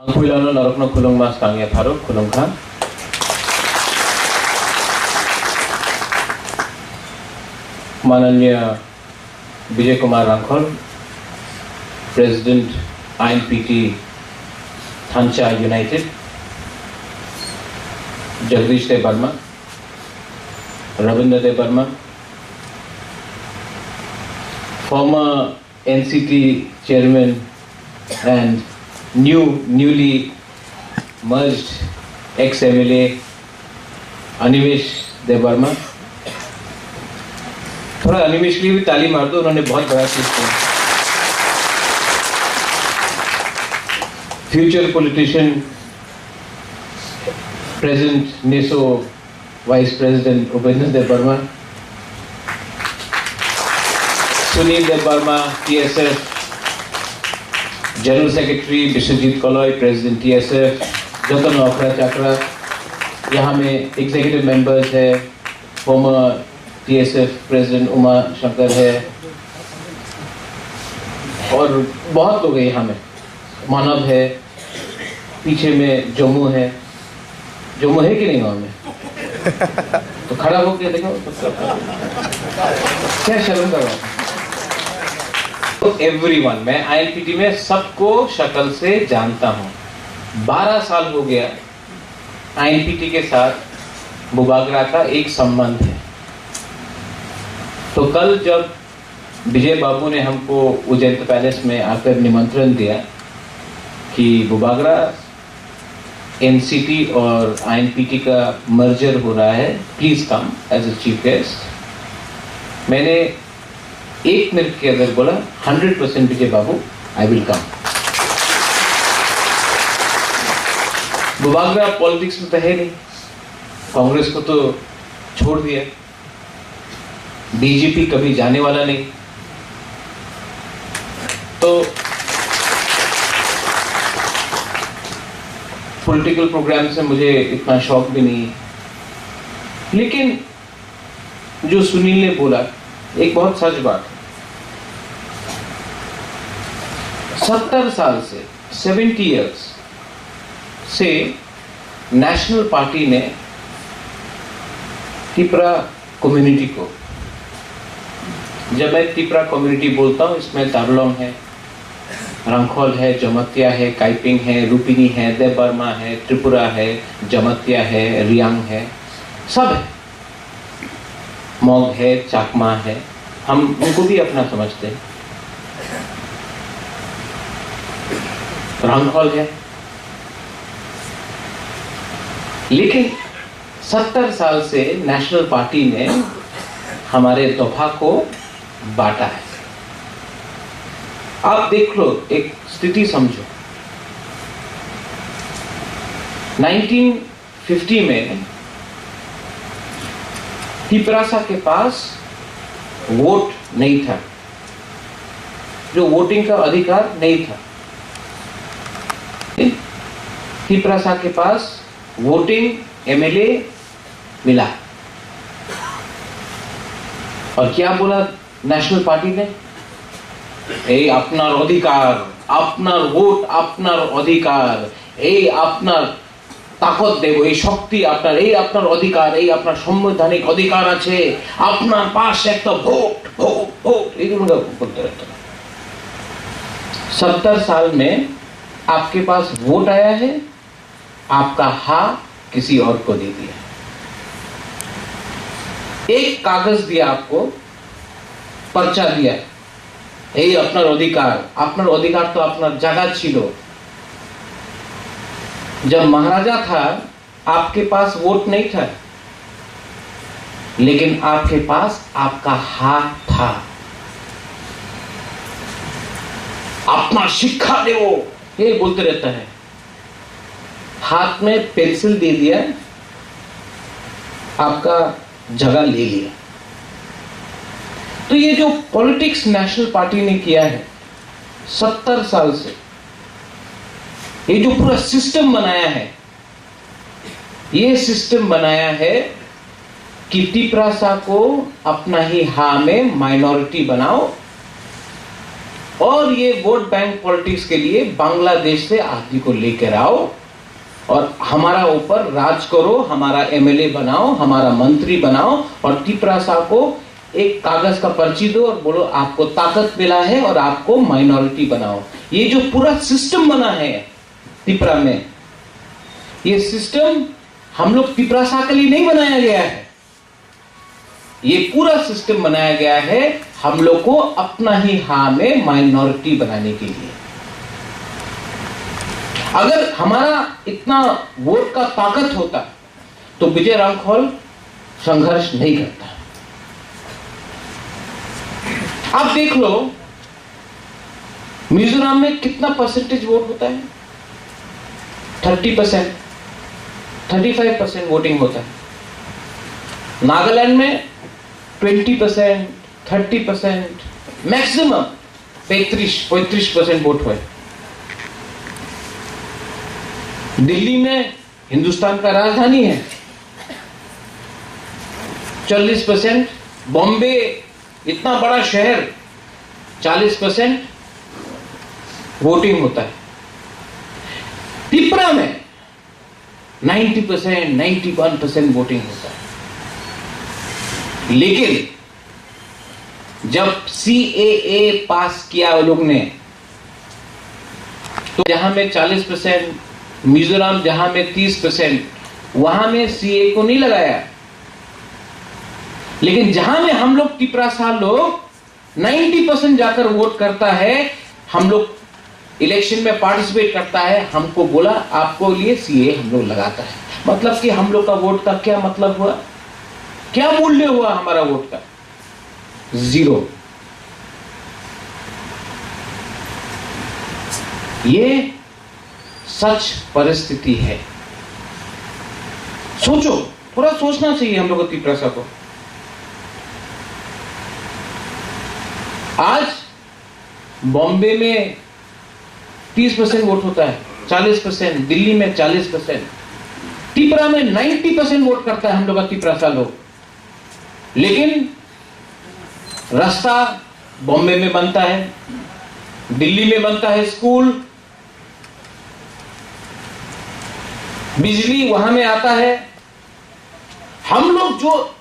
Angkuilano narokno khulung mas kangya tharuk khulung kha. माननीय Vijay Kumar Rankhal, president INPT थांचा united, Jagdish Dev Varma, Ravindra Dev Varma, former NCT chairman and newly merged ex-MLA Animesh Dev Varma. थोड़ा अनिमेश के लिए भी ताली मार दो, उन्होंने बहुत बड़ा चीज किया। Future politician, present NESO vice president Upendra Dev Varma, Sunil Dev Varma TSF, general secretary Biswajit Kalai president TSF, जतन अखरा चक्रा, यहाँ में एग्जीक्यूटिव मेंबर्स है, former TSF president Uma Shankar है और बहुत लोग हैं यहाँ में, मानव है, पीछे में जम्मू है। जम्मू है कि नहीं वहाँ में? तो खड़ा होकर देखो क्या शर्म कर रहा हूँ। तो एवरीवन, मैं INPT में सबको शक्ल से जानता हूँ। 12 साल हो गया INPT के साथ बुबागरा का एक संबंध है। तो कल जब विजय बाबू ने हमको उज्जैन पैलेस में आकर निमंत्रण दिया कि बुबागरा NCT और INPT का मर्जर हो रहा है, please come as a chief guest, मैंने 1 मिनट के अंदर बोला 100% विजय बाबू I will come. Bubagra politics में तो है नहीं, कांग्रेस को तो छोड़ दिया, बीजेपी कभी जाने वाला नहीं, तो पॉलिटिकल प्रोग्राम से मुझे इतना शौक भी नहीं है। लेकिन जो सुनील ने बोला एक बहुत सच बात है। 70 साल से 70 इयर्स से नेशनल पार्टी ने तिपरा कम्युनिटी को, जब मैं तिपरा कम्युनिटी बोलता हूँ इसमें तारलोंग है, रंखोल है, जमतिया है, काइपिंग है, रूपिनी है, देव वर्मा है, त्रिपुरा है, जमतिया है, रियांग है, सब है, मोग है, चाकमा है, हम उनको भी अपना समझते हैं, रंखोल है। लेकिन 70 साल से नेशनल पार्टी ने हमारे तोहफा को बांटा है। आप देख लो, एक स्थिति समझो। 1950 में तिपरासा के पास वोट नहीं था, जो वोटिंग का अधिकार नहीं था। तिपरासा के पास वोटिंग MLA मिला और क्या बोला नेशनल पार्टी ने? এই আপনার অধিকার, আপনার ভোট, আপনার অধিকার, এই আপনার তাকত দেব, এই শক্তি আপনার, এই আপনার অধিকার, এই আপনার সাংবিধানিক অধিকার আছে, আপনার পাশে একটা ভোট ভোট ভোট, এইগুলো বলতে रहता है। 70 साल में आपके पास वोट आया है, आपका हाँ किसी और को दे दिया, एक कागज दिया आपको, पर्चा दिया, এই আপনার অধিকার। আপনার অধিকার तो আপনার জায়গা ছিল। जब महाराजा था आपके पास वोट नहीं था, लेकिन आपके पास आपका हाथ था। अपना शिक्षा दे, वो ये बोलते रहता है, हाथ में पेंसिल दे दिया, आपका जगह ले लिया। तो ये जो पॉलिटिक्स नेशनल पार्टी ने किया है 70 साल से, ये जो पूरा सिस्टम बनाया है, ये सिस्टम बनाया है कि तिपरासा को अपना ही हाँ में माइनॉरिटी बनाओ और ये वोट बैंक पॉलिटिक्स के लिए बांग्लादेश से आदमी को लेकर आओ और हमारा ऊपर राज करो, हमारा एमएलए बनाओ, हमारा मंत्री बनाओ और तिपरासा को एक कागज का पर्ची दो और बोलो आपको ताकत मिला है और आपको माइनॉरिटी बनाओ। ये जो पूरा सिस्टम बना है त्रिपुरा में, ये सिस्टम हम लोग तिपरासा के लिए नहीं बनाया गया है। ये पूरा सिस्टम बनाया गया है हम लोग को अपना ही हाँ में माइनॉरिटी बनाने के लिए। अगर हमारा इतना वोट का ताकत होता तो विजय रामखोल संघर्ष नहीं करता। आप देख लो मिजोरम में कितना परसेंटेज वोट होता है, 30%, 35% वोटिंग होता है। नागालैंड में 20%, 30%, मैक्सिमम 35% वोट हुए। दिल्ली में हिंदुस्तान का राजधानी है, 40%। बॉम्बे इतना बड़ा शहर, 40% वोटिंग होता है। त्रिपुरा में 90%, 91% वोटिंग होता है। लेकिन जब CAA पास किया वो लोग ने, तो जहां में 40%, मिजोरम जहां में 30%, वहां में CAA को नहीं लगाया। लेकिन जहां में हम लोग तिपरासा लोग 90% जाकर वोट करता है, हम लोग इलेक्शन में पार्टिसिपेट करता है, हमको बोला आपको लिए CAA हम लोग लगाता है। मतलब कि हम लोग का वोट का क्या मतलब हुआ, क्या मूल्य हुआ हमारा वोट का? 0। ये सच परिस्थिति है। सोचो, थोड़ा सोचना चाहिए हम लोग को तिपरासा को। आज बॉम्बे में 30% वोट होता है, 40%, दिल्ली में 40%, त्रिपुरा में 90% वोट करता है हम लोग का तिपरासा लोग। लेकिन रास्ता बॉम्बे में बनता है, दिल्ली में बनता है स्कूल, बिजली वहां में आता है। हम लोग जो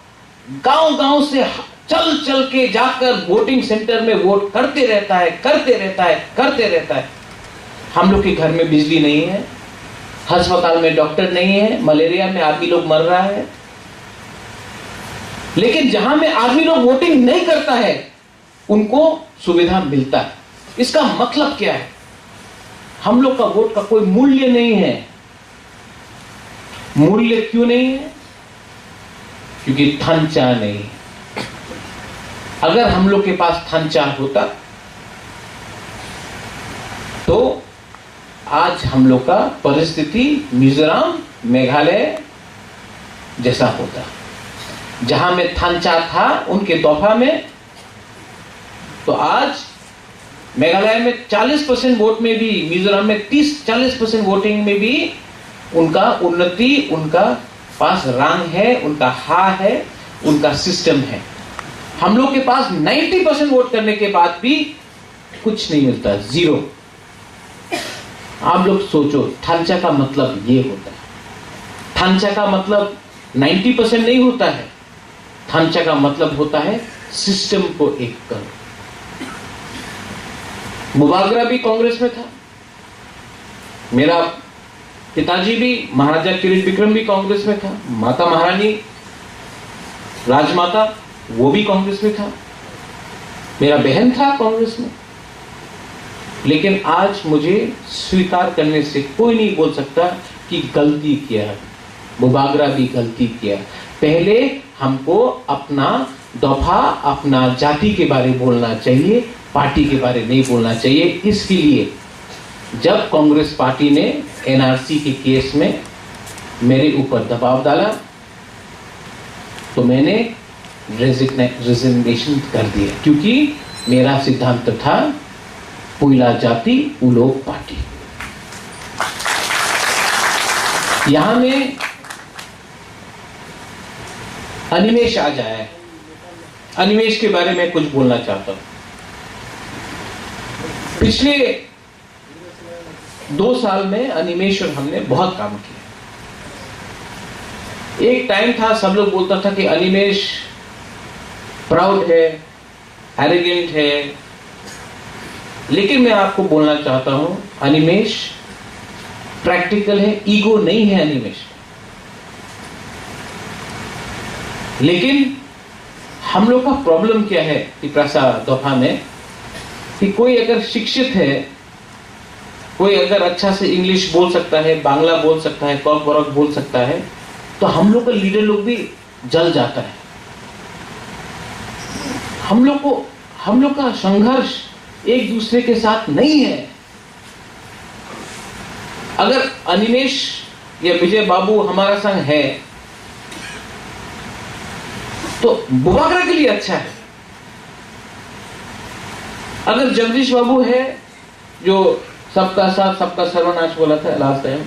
गांव-गांव से चल चल के जाकर वोटिंग सेंटर में वोट करते रहता है। हम लोग के घर में बिजली नहीं है, अस्पताल में डॉक्टर नहीं है, मलेरिया में आदमी लोग मर रहा है। लेकिन जहां में आदमी लोग वोटिंग नहीं करता है, उनको सुविधा मिलता है। इसका मतलब क्या है? हम लोग का वोट का कोई मूल्य नहीं है। मूल्य क्यों नहीं है? क्योंकि थंचा नहीं। अगर हम लोग के पास थंचा होता तो आज हम लोग का परिस्थिति मिजोरम, मेघालय जैसा होता। जहां में थंचा था उनके दफा में, तो आज मेघालय में 40% वोट में भी, मिजोरम में 30-40% वोटिंग में भी उनका उन्नति, उनका पास रंग है, उनका हा है, उनका सिस्टम है। हम लोग के पास 90% वोट करने के बाद भी कुछ नहीं मिलता, 0। आप लोग सोचो, थंचा का मतलब ये होता है। थंचा का मतलब 90% नहीं होता है। थंचा का मतलब होता है सिस्टम को एक करो। मुबागरा भी कांग्रेस में था, मेरा पिताजी भी, महाराजा किरीट विक्रम भी कांग्रेस में था, माता महारानी राजमाता वो भी कांग्रेस में था, मेरा बहन था कांग्रेस में। लेकिन आज मुझे स्वीकार करने से कोई नहीं बोल सकता कि गलती किया, मुबागरा भी गलती किया। पहले हमको अपना दफा, अपना जाति के बारे में बोलना चाहिए, पार्टी के बारे में नहीं बोलना चाहिए। इसके लिए जब कांग्रेस पार्टी ने NRC के केस में मेरे ऊपर दबाव डाला तो मैंने रेजिग्नेशन कर दिया, क्योंकि मेरा सिद्धांत था पुइला जाति उलोक पार्टी। यहां में अनिमेश आ जाए, अनिमेश के बारे में कुछ बोलना चाहता हूं। पिछले 2 साल में अनिमेश और हमने बहुत काम किया। एक टाइम था सब लोग बोलता था कि अनिमेश प्राउड है, एरोगेंट है, लेकिन मैं आपको बोलना चाहता हूं अनिमेश प्रैक्टिकल है, ईगो नहीं है अनिमेश। लेकिन हम लोग का प्रॉब्लम क्या है तिपरासा दोफा में कि कोई अगर शिक्षित है, कोई अगर अच्छा से इंग्लिश बोल सकता है, बांग्ला बोल सकता है, कॉक बरक बोल सकता है, तो हम लोग का लीडर लोग भी जल जाता है। हम लोग का संघर्ष एक दूसरे के साथ नहीं है। अगर अनिमेश या विजय बाबू हमारा संग है तो बुबागरा के लिए अच्छा है। अगर जगदीश बाबू है जो सबका साथ सबका सर्वनाश बोला था लास्ट टाइम,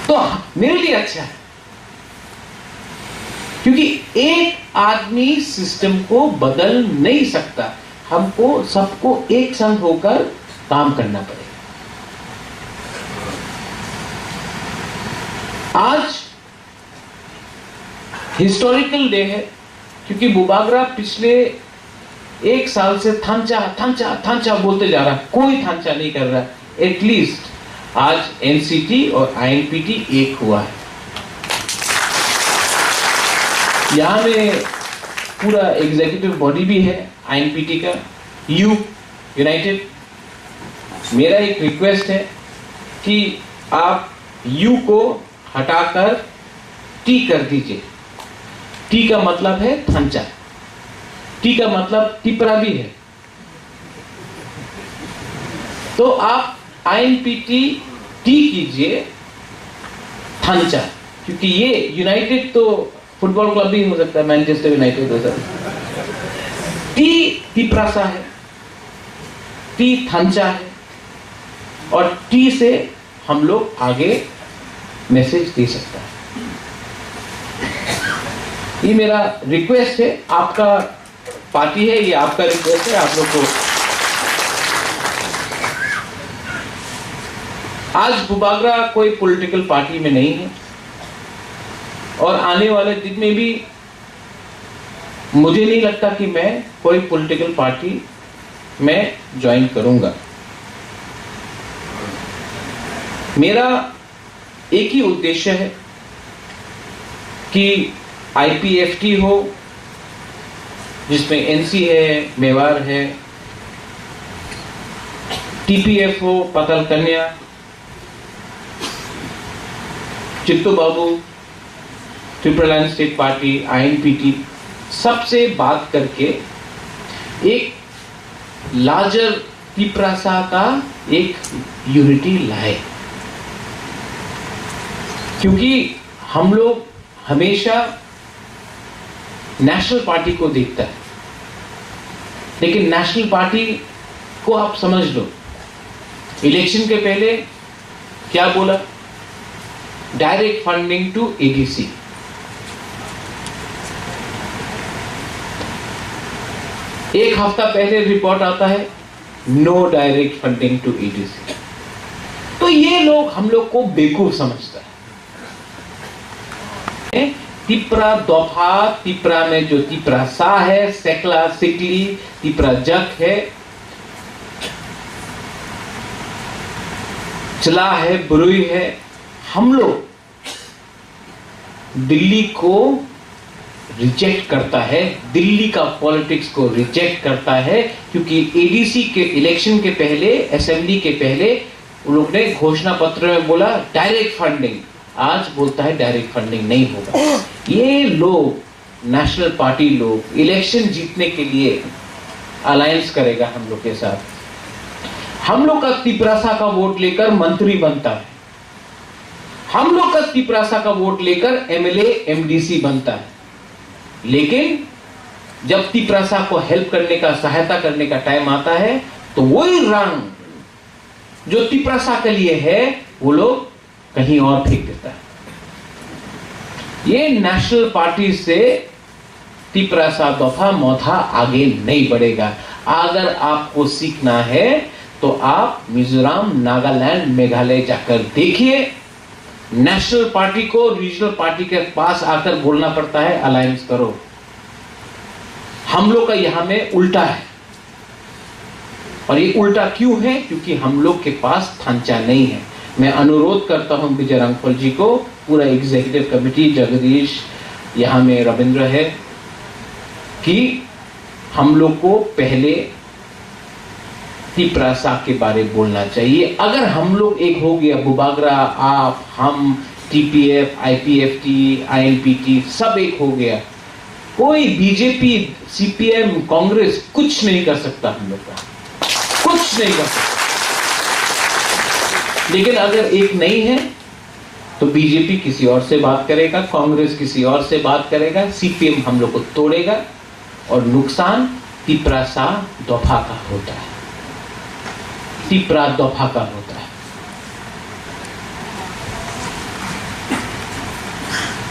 तो मेरे लिए अच्छा है, क्योंकि एक आदमी सिस्टम को बदल नहीं सकता। हमको सबको एक संग होकर काम करना पड़ेगा। आज हिस्टोरिकल डे है क्योंकि बुबागरा पिछले 1 साल से थांचा थांचा थांचा बोलते जा रहा है, कोई थांचा नहीं कर रहा। एटलीस्ट आज एनसीटी और आईएनपीटी एक हुआ है। यहां में पूरा एग्जीक्यूटिव बॉडी भी है आईएनपीटी का, यू यूनाइटेड। मेरा एक रिक्वेस्ट है कि आप यू को हटाकर टी कर दीजिए। टी का मतलब है थांचा, टी का मतलब टिपरा भी है। तो आप आईएनपीटी टी कीजिए थांचा, क्योंकि ये यूनाइटेड तो फुटबॉल क्लब भी हो सकता है, मैनचेस्टर यूनाइटेड हो सकता है। टी तिपरासा है, टी थांचा है, और टी से हम लोग आगे मैसेज दे सकता है। ये मेरा रिक्वेस्ट है, आपका पार्टी है, ये आपका रिक्वेस्ट है। आप लोग को आज बुबागरा कोई पॉलिटिकल पार्टी में नहीं है, और आने वाले दिन में भी मुझे नहीं लगता कि मैं कोई पॉलिटिकल पार्टी में ज्वाइन करूंगा। मेरा एक ही उद्देश्य है कि आईपीएफटी हो, जिसमें एनसी है, मेवाड़ है, टीपीएफ हो, पाताल कन्या, चित्तू बाबू, ट्रिपल लाइन स्टेट पार्टी, आईएनपीटी, सबसे बात करके एक लार्जर तिपरासा का एक यूनिटी लाए। क्योंकि हम लोग हमेशा नेशनल पार्टी को देखता है, लेकिन नेशनल पार्टी को आप समझ लो, इलेक्शन के पहले क्या बोला? Direct funding to ADC. एक हफ्ता पहले रिपोर्ट आता है no direct funding to ADC. तो ये लोग हम लोग को बेवकूफ समझता है। तिपरा दोफा, तिपरा में जो तिपरासा है, सेकला, सिकली, तिपरा जक है, चला है, बुरुई है। हम लोग दिल्ली को रिजेक्ट करता है, दिल्ली का पॉलिटिक्स को रिजेक्ट करता है, क्योंकि एडीसी के इलेक्शन के पहले, असेंबली के पहले उन लोग ने घोषणा पत्र में बोला डायरेक्ट फंडिंग, आज बोलता है डायरेक्ट फंडिंग नहीं होगा। ये लोग नेशनल पार्टी लोग इलेक्शन जीतने के लिए अलायंस करेगा हम लोग के साथ। हम लोग का तिपरासा का वोट लेकर मंत्री बनता है, हम लोग का तिपरासा का वोट लेकर एमएलए एमडीसी बनता है। लेकिन जब तिपरासा को हेल्प करने का, सहायता करने का टाइम आता है, तो वही रंग जो तिपरासा के लिए है वो लोग कहीं और फेंक देता है। ये नेशनल पार्टी से तिपरासा दफा मौथा आगे नहीं बढ़ेगा। अगर आपको सीखना है तो आप मिजोरम, नागालैंड, मेघालय जाकर देखिए। नेशनल पार्टी को रीजनल पार्टी के पास आकर बोलना पड़ता है अलायंस करो। हम लोग का यहां में उल्टा है, और ये उल्टा क्यों है? क्योंकि हम लोग के पास ढांचा नहीं है। मैं अनुरोध करता हूं विजय रांगफल जी को, पूरा एग्जीक्यूटिव कमेटी, जगदीश, यहां में रविंद्र है, कि हम लोग को पहले तिपरासा के बारे में बोलना चाहिए। अगर हम लोग एक हो गया, बुबागरा, आप, हम, टीपीएफ, आईपीएफटी, आईएनपीटी सब एक हो गया, कोई बीजेपी, सीपीएम, कांग्रेस कुछ नहीं कर सकता, हम लोग का कुछ नहीं कर सकता। लेकिन अगर एक नहीं है तो बीजेपी किसी और से बात करेगा, कांग्रेस किसी और से बात करेगा, सीपीएम हम लोग को तोड़ेगा, और नुकसान तिपरासा दफा का होता है, तिपरा दफा का होता है।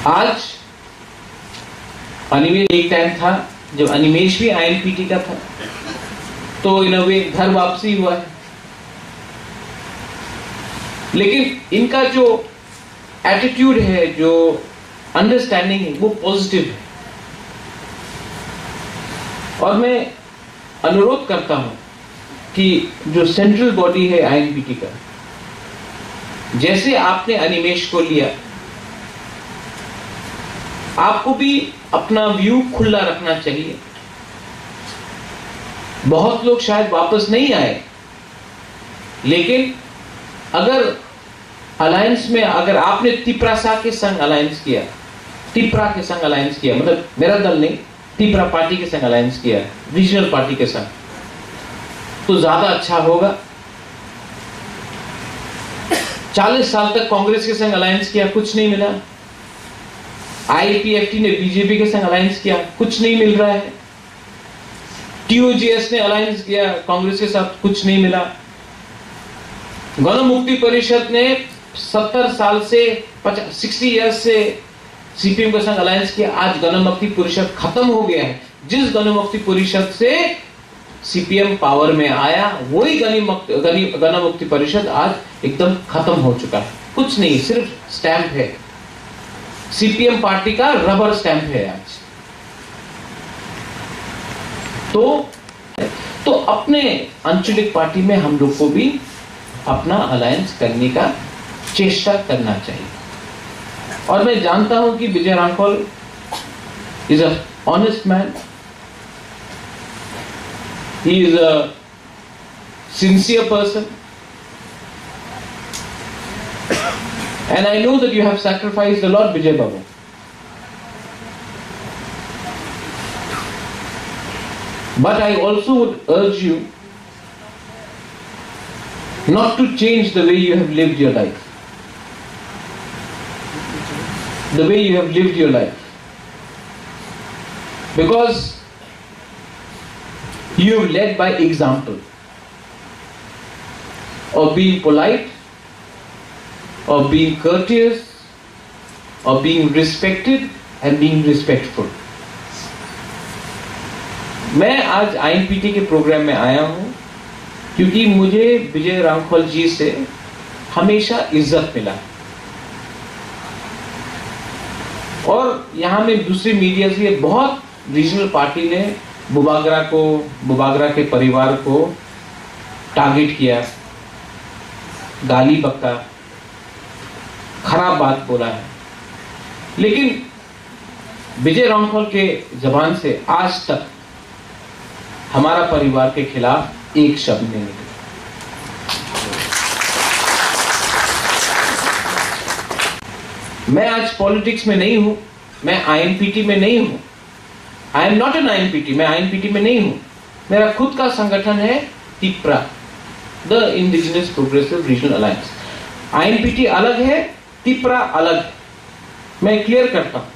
आज अनिमेश, एक टाइम था जब अनिमेश भी आईएनपीटी का था, तो इन वे घर वापसी हुआ है। लेकिन इनका जो एटीट्यूड है, जो अंडरस्टैंडिंग है, वो पॉजिटिव है। और मैं अनुरोध करता हूं कि जो सेंट्रल बॉडी है आईएनपीटी का, जैसे आपने अनिमेश को लिया, आपको भी अपना व्यू खुला रखना चाहिए। बहुत लोग शायद वापस नहीं आए, लेकिन अगर अलायंस में, अगर आपने तिपरासा के संग अलायंस किया, तिपरा के संग अलायंस किया, मतलब मेरा दल नहीं, तिपरा पार्टी के संग अलायंस किया, रीजनल पार्टी के संग, तो ज्यादा अच्छा होगा। 40 साल तक कांग्रेस के संग अलायंस किया, कुछ नहीं मिला। आईपीएफटी ने बीजेपी के संग अलायंस किया, कुछ नहीं मिल रहा है। टीओजीएस ने अलायंस किया कांग्रेस के साथ, कुछ नहीं मिला। गण मुक्ति परिषद ने 70 साल से 60 इयर्स से सीपीएम के संग अलायंस किया, आज गण मुक्ति परिषद खत्म हो गया है। जिस गण मुक्ति परिषद से सीपीएम पावर में आया, वही गण मुक्ति परिषद आज एकदम खत्म हो चुका है। कुछ नहीं, सिर्फ स्टैंप है, सीपीएम पार्टी का रबर स्टैंप है आज। तो अपने आंचलिक पार्टी में हम लोग को भी अपना अलायंस करने का चेष्टा करना चाहिए। और मैं जानता हूं कि Vijay Rangkhal is a honest man, he is a sincere person, and I know that you have sacrificed a lot, Vijay Babu. But I also would urge you not to change the way you have lived your life. The way you have lived your life. Because you have led by example of being polite, of being courteous, of being respected and being respectful. मैं आज आईएनपीटी के programme में आया हूं क्योंकि मुझे विजय रांगफल जी से हमेशा इज्जत मिला, और यहां में दूसरी मीडिया से बहुत रीजनल पार्टी ने बुबागरा के परिवार को टारगेट किया, गाली बक्का, खराब बात बोला है। लेकिन विजय रांगफल के जबान से आज तक हमारा परिवार के खिलाफ एक शब्द नहीं निकला। मैं आज पॉलिटिक्स में नहीं हूं, मैं आईएनपीटी में नहीं हूं। आई एम नॉट एन आईएनपीटी, मैं आईएनपीटी में नहीं हूं। मेरा खुद का संगठन है Tipra, the indigenous progressive regional alliance. INPT अलग है, तिपरा अलग है। मैं क्लियर करता हूं,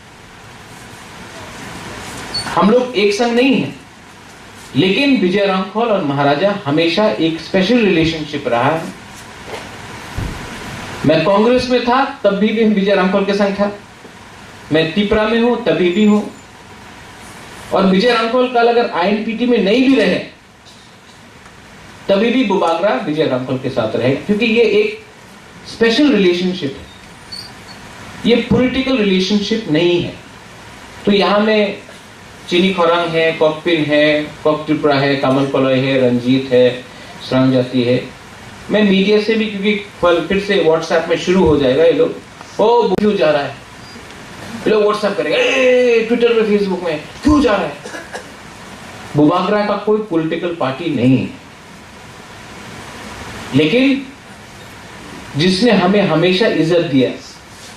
हम लोग एक संग नहीं है, लेकिन विजय रांगफल और महाराजा हमेशा एक स्पेशल रिलेशनशिप रहा है। मैं कांग्रेस में था तब भी विजय रांगफल के संग था, मैं तिपरा में हूं तभी भी हूं। और विजय रामफल कल अगर आईएनपीटी में नहीं भी रहे तभी भी बुबागरा विजय रामफल के साथ रहेगा, क्योंकि ये एक स्पेशल रिलेशनशिप है, ये पॉलिटिकल रिलेशनशिप नहीं है। तो यहां में चीनी खोरांग है, कॉकपिन है, कॉक त्रिपुरा है, कामल कलॉय है, रंजीत है, श्रम जाति है। मैं मीडिया से भी, क्योंकि कल फिर से व्हाट्सएप में शुरू हो जाएगा, ये लोग ओ क्यों जा रहा है, ये लोग व्हाट्सएप करेंगे, ट्विटर में फेसबुक में क्यों जा रहा है। बुबागरा का कोई पॉलिटिकल पार्टी नहीं है, लेकिन जिसने हमें हमेशा इज्जत दिया,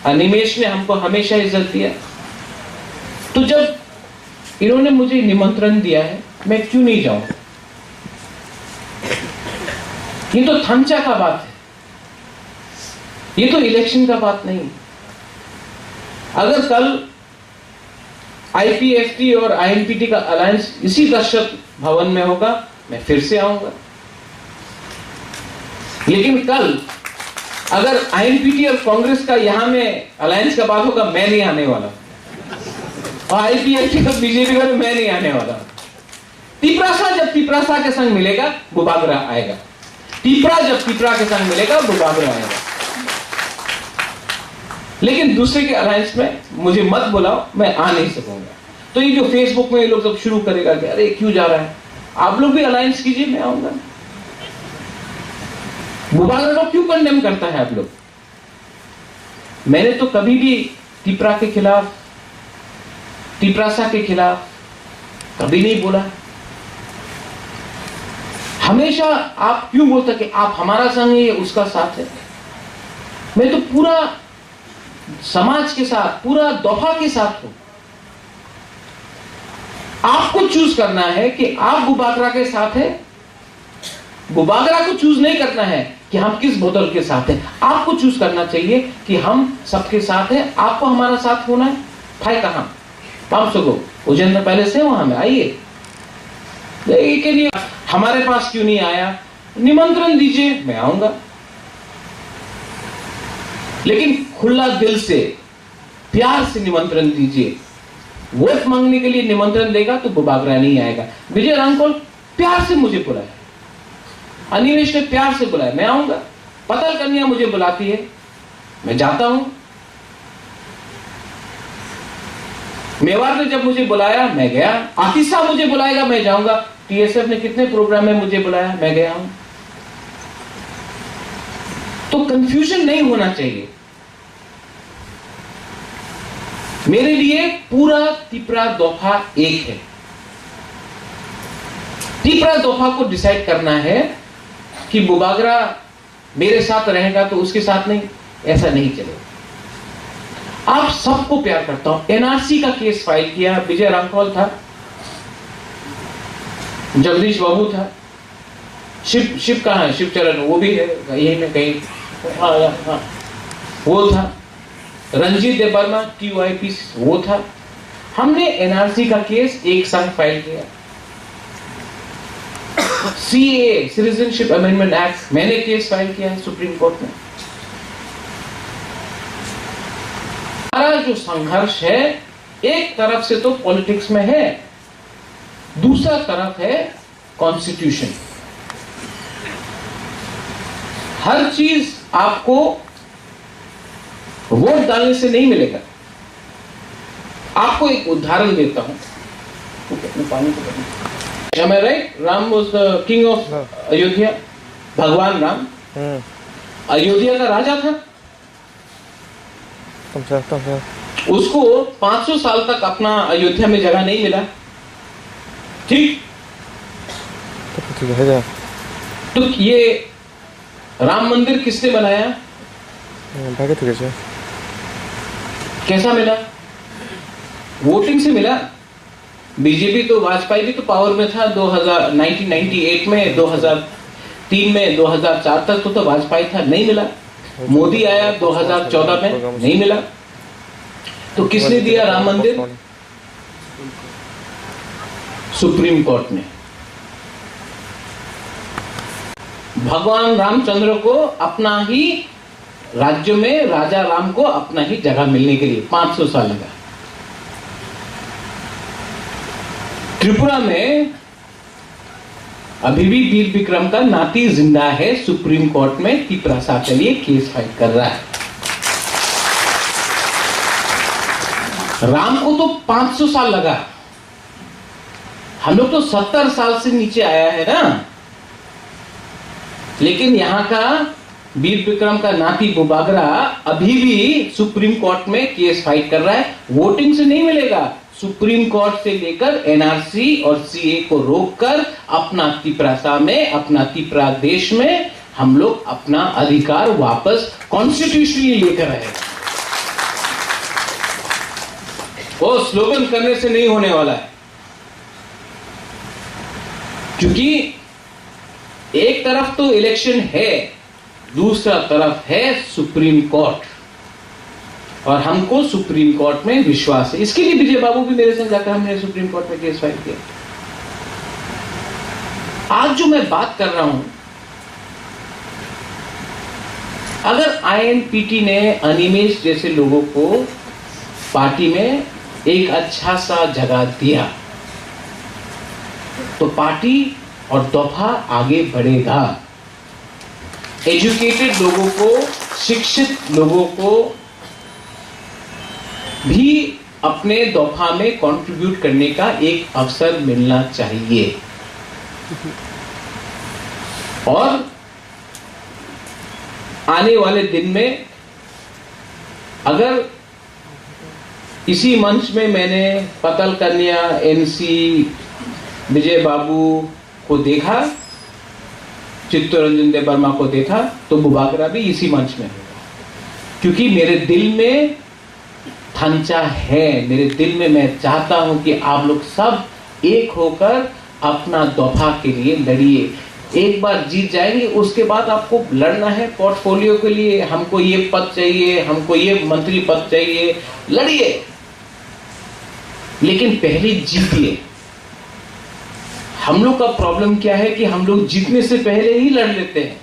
अनिमेश ने हमको हमेशा इज्जत दिया, तो जब इन्होंने मुझे निमंत्रण दिया है मैं क्यों नहीं जाऊं। ये तो थमचा का बात है, ये तो इलेक्शन का बात नहीं। अगर कल आईपीएफटी और आईएनपीटी का अलायंस इसी दर्शक भवन में होगा मैं फिर से आऊंगा, लेकिन कल अगर आईएनपीटी और कांग्रेस का यहां में अलायंस का बात होगा मैं नहीं आने वाला, और आईपीएफटी और बीजेपी का मैं नहीं आने वाला। तिपरासा जब तिपरासा के संग मिलेगा बुबागरा आएगा, तिपरा जब तिपरा के संग मिलेगा बुबागरा आएगा। लेकिन दूसरे के अलायंस में मुझे मत बुलाओ, मैं आ नहीं सकूंगा। तो ये जो फेसबुक में ये लोग सब शुरू करेगा कि अरे क्यों जा रहा है, आप लोग भी अलायंस कीजिए, मैं आऊंगा। बुबागरा को क्यों कंडेम करता है आप लोग। मैंने तो कभी भी तिपरा के खिलाफ, तिपरासा के खिलाफ कभी नहीं बोला। हमेशा आप क्यों बोलते कि आप हमारा संग है, उसका साथ है। मैं तो पूरा समाज के साथ, पूरा दफा के साथ हूं। आपको चूज करना है कि आप बुबागरा के साथ है, बुबागरा को चूज नहीं करना है कि हम किस बोतल के साथ हैं। आपको चूज करना चाहिए कि हम सबके साथ हैं, आपको हमारा साथ होना है। भाई कहां 500 को उजेंद्र पहले से वहां में आइए, के लिए हमारे पास क्यों नहीं आया, निमंत्रण दीजिए, मैं आऊंगा। लेकिन खुला दिल से प्यार से निमंत्रण दीजिए। वोट मांगने के लिए निमंत्रण देगा तो बुबागरा नहीं आएगा। विजय रामफल प्यार से मुझे बुलाया, अनिमेश ने प्यार से बुलाया, मैं आऊंगा। पतल कन्या मुझे बुलाती है, मैं जाता हूं। मेवाड़ ने जब मुझे बुलाया मैं गया, आतिशा मुझे बुलाएगा मैं जाऊंगा। टीएसएफ ने कितने प्रोग्राम में मुझे बुलाया, मैं गया हूं। तो कंफ्यूजन नहीं होना चाहिए। मेरे लिए पूरा तिपरा दोफा एक है। तिपरा दोफा को डिसाइड करना है कि बुबागरा मेरे साथ रहेगा तो उसके साथ नहीं, ऐसा नहीं चलेगा। आप सबको प्यार करता हूं। एनआरसी का केस फाइल किया, विजय रामफल था, जगदीश बाबू था, शिव कहां है, शिवचरण वो भी है यही में कहीं, हाँ, वो था, रंजीत देवर्मा TYP वो था। हमने एनआरसी का केस एक साथ फाइल किया। CAA सिटीजनशिप अमेंडमेंट एक्ट मैंने केस फाइल किया है सुप्रीम कोर्ट में। हमारा जो संघर्ष है एक तरफ से तो पॉलिटिक्स में है, दूसरा तरफ है कॉन्स्टिट्यूशन। हर चीज आपको वोट डालने से नहीं मिलेगा। आपको एक उदाहरण देता हूं, Am I right? Ram was the king of Ayodhya. भगवान राम अयोध्या का राजा था। उसको 500 साल तक अपना अयोध्या में जगह नहीं मिला। ठीक, तो ये राम मंदिर किसने बनाया, कैसा मिला, वोटिंग से मिला। बीजेपी तो, वाजपेयी भी तो पावर में था 1998 में, 2003 में, 2004 तक तो वाजपेयी था, नहीं मिला। मोदी आया 2014 में, नहीं मिला। तो किसने दिया राम मंदिर, सुप्रीम कोर्ट ने। भगवान रामचंद्र को अपना ही राज्य में, राजा राम को अपना ही जगह मिलने के लिए 500 साल लगा। त्रिपुरा में अभी भी वीर विक्रम का नाती जिंदा है, सुप्रीम कोर्ट में तिपरासा के लिए केस फाइट कर रहा है। राम को तो 500 साल लगा, हम लोग तो 70 साल से नीचे आया है ना। लेकिन यहां का वीर विक्रम का नाती बुबागरा अभी भी सुप्रीम कोर्ट में केस फाइट कर रहा है। वोटिंग से नहीं मिलेगा, सुप्रीम कोर्ट से लेकर एनआरसी और सीए को रोककर अपना तिपरासा में, अपना तिपरा देश में हम लोग अपना अधिकार वापस कॉन्स्टिट्यूशनली लेकर आए। वो स्लोगन करने से नहीं होने वाला है, क्योंकि एक तरफ तो इलेक्शन है, दूसरा तरफ है सुप्रीम कोर्ट, और हमको सुप्रीम कोर्ट में विश्वास है। इसके लिए विजय बाबू भी मेरे संग जाकर हमने सुप्रीम कोर्ट में केस फाइल किया। आज जो मैं बात कर रहा हूं, अगर आईएनपीटी ने अनिमेश जैसे लोगों को पार्टी में एक अच्छा सा जगह दिया तो पार्टी और दफा आगे बढ़ेगा। एजुकेटेड लोगों को, शिक्षित लोगों को भी अपने दफा में कंट्रीब्यूट करने का एक अवसर मिलना चाहिए। और आने वाले दिन में अगर इसी मंच में मैंने पतल कन्या, एनसी, विजय बाबू को देखा, चित्तरंजन देव वर्मा को देखा, तो बुबागरा भी इसी मंच में होगा, क्योंकि मेरे दिल में थंचा है, मेरे दिल में मैं चाहता हूं कि आप लोग सब एक होकर अपना दफा के लिए लड़िए। एक बार जीत जाएंगे, उसके बाद आपको लड़ना है पोर्टफोलियो के लिए, हमको ये पद चाहिए, हमको ये मंत्री पद चाहिए, लड़िए, लेकिन पहले जीतिए। हम लोग का प्रॉब्लम क्या है कि हम लोग जीतने से पहले ही लड़ लेते हैं।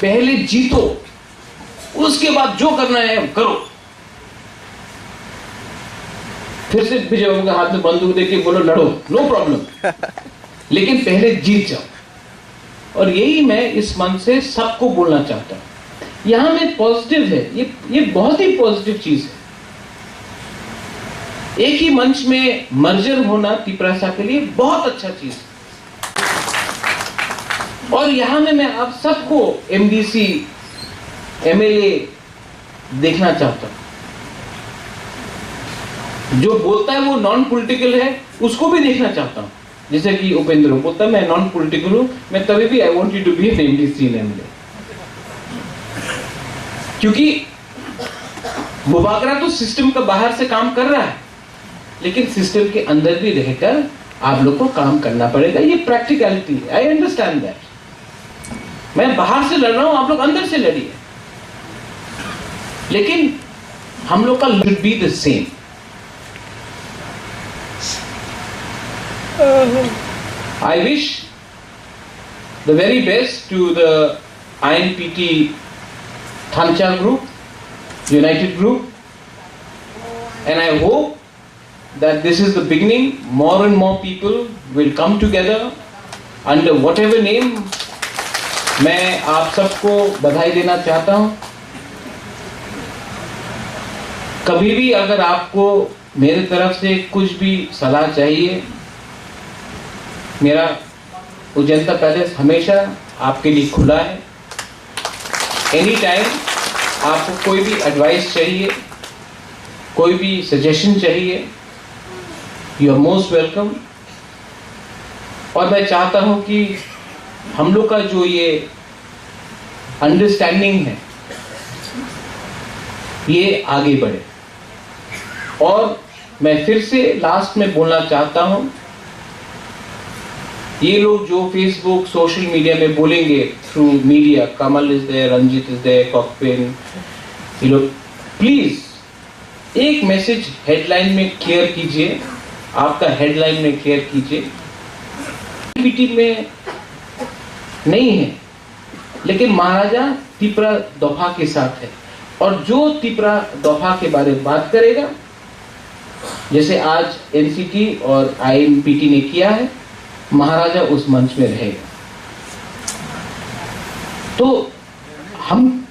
पहले जीतो, उसके बाद जो करना है करो। फिर से विजय बाबू के हाथ में बंदूक देके बोलो लड़ो, नो प्रॉब्लम, लेकिन पहले जीत जाओ। और यही मैं इस मन से सबको बोलना चाहता हूं। यहां में पॉजिटिव है, ये बहुत ही पॉजिटिव चीज है। एक ही मंच में मर्जर होना तिपरासा के लिए बहुत अच्छा चीज है। और यहां में मैं आप सबको एमडीसी, एमएलए देखना चाहता हूं। जो बोलता है वो नॉन पॉलिटिकल है, उसको भी देखना चाहता हूं। जैसे कि उपेंद्र बोलता है मैं नॉन पॉलिटिकल हूं, मैं तभी भी I want you to be an MDC and MLA, क्योंकि बुबागरा तो सिस्टम का बाहर से काम कर रहा है, लेकिन सिस्टम के अंदर भी रहकर आप लोग को काम करना पड़ेगा। ये प्रैक्टिकलिटी है, आई अंडरस्टैंड दैट। मैं बाहर से लड़ रहा हूं, आप लोग अंदर से लड़िए, लेकिन हम लोग का should be the same. I wish the very best to the INPT Thancha group, United group, and I hope that this is the beginning. More and more people will come together under whatever name. मैं आप सबको बधाई देना चाहता हूं। कभी भी अगर आपको मेरे तरफ से कुछ भी सलाह चाहिए, मेरा उजंता पैलेस हमेशा आपके लिए खुला है। एनी टाइम आपको कोई भी एडवाइस चाहिए, कोई भी सजेशन चाहिए, यू आर मोस्ट वेलकम। और मैं चाहता हूं कि हम लोग का जो ये अंडरस्टैंडिंग है ये आगे बढ़े। और मैं फिर से लास्ट में बोलना चाहता हूं, ये लोग जो फेसबुक, सोशल मीडिया में बोलेंगे through media, Kamal is there, Ranjit is there, कॉकपिन, ये लोग प्लीज एक मैसेज हेडलाइन में क्लियर कीजिए, आपका हेडलाइन में क्लियर कीजिए। पीटी में नहीं है, लेकिन महाराजा तिपरा दफा के साथ है, और जो तिपरा दफा के बारे में बात करेगा जैसे आज एनसीटी और आईएनपीटी ने किया है, महाराजा उस मंच में रहेगा। तो हम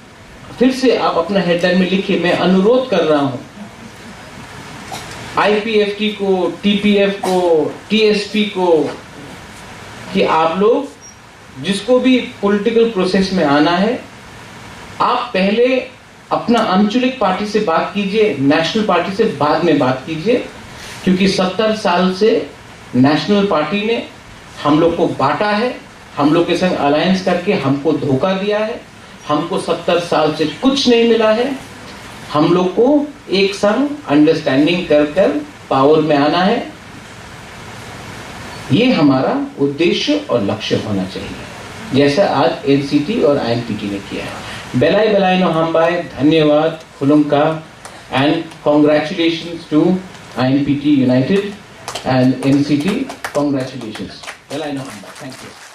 फिर से, आप अपना हेडलाइन में लिखिए, मैं अनुरोध कर रहा हूं आईपीएफटी को, टीपीएफ को, टीएसपी को, कि आप लोग जिसको भी पॉलिटिकल प्रोसेस में आना है, आप पहले अपना आंचलिक पार्टी से बात कीजिए, नेशनल पार्टी से बाद में बात कीजिए, क्योंकि 70 साल से नेशनल पार्टी ने हम लोग को बांटा है, हम लोग के संग अलायंस करके हमको धोखा दिया है, हमको 70 साल से कुछ नहीं मिला है। हम लोग को एक संग अंडरस्टैंडिंग कर कर पावर में आना है, ये हमारा उद्देश्य और लक्ष्य होना चाहिए, जैसा आज एनसीटी और आईएनपीटी ने किया है। बेलाई बेलाई नो हमबाय, धन्यवाद, खुलुमका, and congratulations to INPT united and NCT, congratulations, बेलाई नो हमबाय, थैंक यू।